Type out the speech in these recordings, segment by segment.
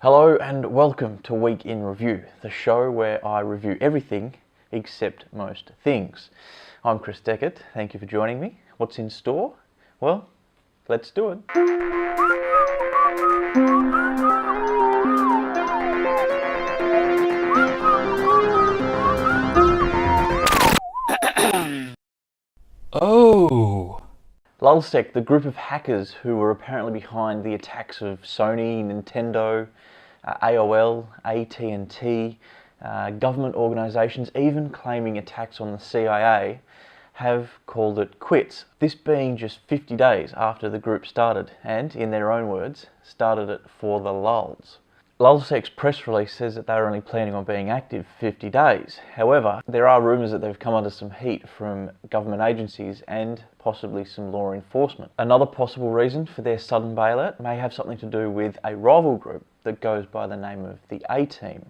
Hello and welcome to Week in Review, the show where I review everything except most things. I'm Chris Deckett, thank you for joining me. What's in store? Well, let's do it. Oh! LulzSec, the group of hackers who were apparently behind the attacks of Sony, Nintendo, AOL, AT&T, government organisations, even claiming attacks on the CIA, have called it quits. This being just 50 days after the group started and, in their own words, started it for the lulz. LulzSec's press release says that they're only planning on being active for 50 days. However, there are rumours that they've come under some heat from government agencies and possibly some law enforcement. Another possible reason for their sudden bailout may have something to do with a rival group that goes by the name of the A-Team.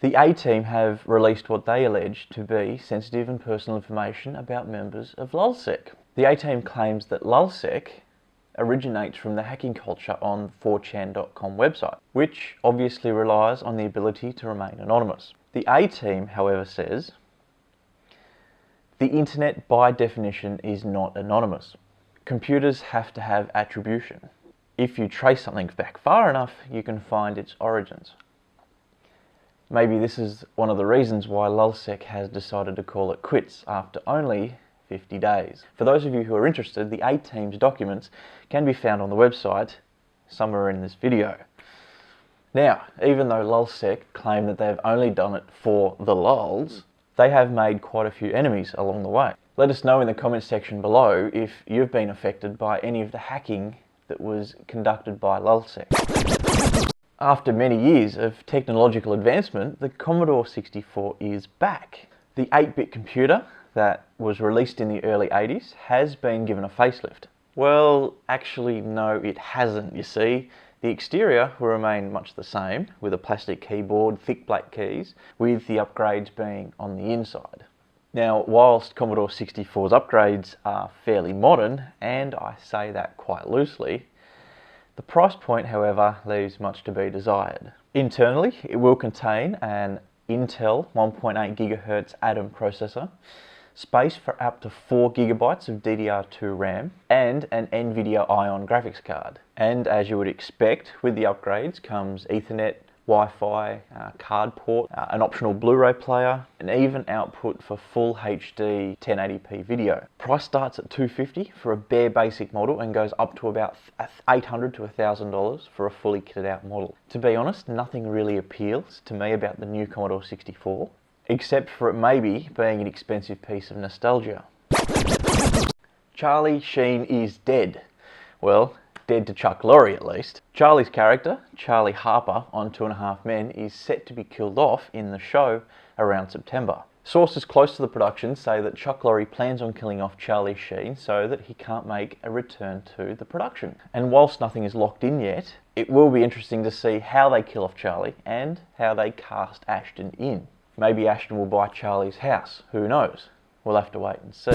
The A-Team have released what they allege to be sensitive and personal information about members of LulzSec. The A-Team claims that LulzSec originates from the hacking culture on the 4chan.com website, which obviously relies on the ability to remain anonymous. The A-Team, however, says the internet by definition is not anonymous. Computers have to have attribution. If you trace something back far enough, you can find its origins. Maybe this is one of the reasons why LulzSec has decided to call it quits after only 50 days. For those of you who are interested, the A-Team's documents can be found on the website somewhere in this video. Now, even though LulzSec claim that they've only done it for the lulz, they have made quite a few enemies along the way. Let us know in the comments section below if you've been affected by any of the hacking that was conducted by LulzSec. After many years of technological advancement, the Commodore 64 is back. The 8-bit computer that was released in the early 80s has been given a facelift. Well, actually no, it hasn't, you see. The exterior will remain much the same, with a plastic keyboard, thick black keys, with the upgrades being on the inside. Now, whilst Commodore 64's upgrades are fairly modern, and I say that quite loosely, the price point, however, leaves much to be desired. Internally, it will contain an Intel 1.8 GHz Atom processor, space for up to 4 GB of DDR2 RAM, and an NVIDIA Ion graphics card. And as you would expect, with the upgrades comes Ethernet, Wi-Fi, card port, an optional Blu-ray player, and even output for full HD 1080p video. Price starts at $250 for a bare basic model and goes up to about $800 to $1,000 for a fully kitted out model. To be honest, nothing really appeals to me about the new Commodore 64, except for it maybe being an expensive piece of nostalgia. Charlie Sheen is dead. Well, dead to Chuck Lorre at least. Charlie's character, Charlie Harper on 2.5 Men, is set to be killed off in the show around September. Sources close to the production say that Chuck Lorre plans on killing off Charlie Sheen so that he can't make a return to the production. And whilst nothing is locked in yet, it will be interesting to see how they kill off Charlie and how they cast Ashton in. Maybe Ashton will buy Charlie's house, who knows? We'll have to wait and see.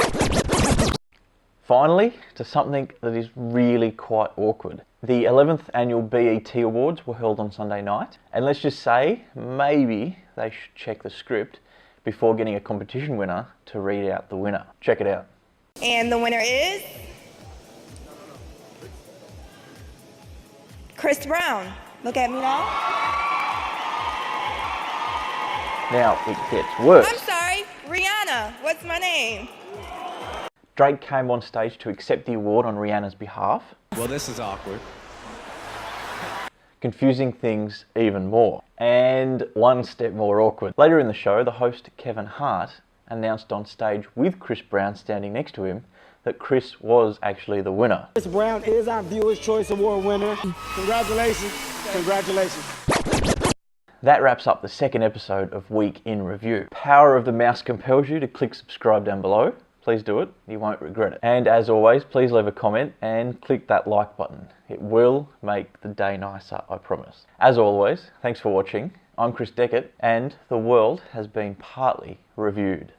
Finally, to something that is really quite awkward. The 11th annual BET Awards were held on Sunday night, and let's just say, maybe they should check the script before getting a competition winner to read out the winner. Check it out. And the winner is Chris Brown. Look at me now. Now, it gets worse. I'm sorry, Rihanna. What's my name? Drake came on stage to accept the award on Rihanna's behalf. Well, this is awkward. Confusing things even more. And one step more awkward. Later in the show, the host Kevin Hart announced on stage with Chris Brown standing next to him that Chris was actually the winner. Chris Brown is our Viewer's Choice Award winner. Congratulations. Congratulations. That wraps up the second episode of Week in Review. Power of the mouse compels you to click subscribe down below. Please do it, you won't regret it. And as always, please leave a comment and click that like button. It will make the day nicer, I promise. As always, thanks for watching. I'm Chris Deckett, and the world has been partly reviewed.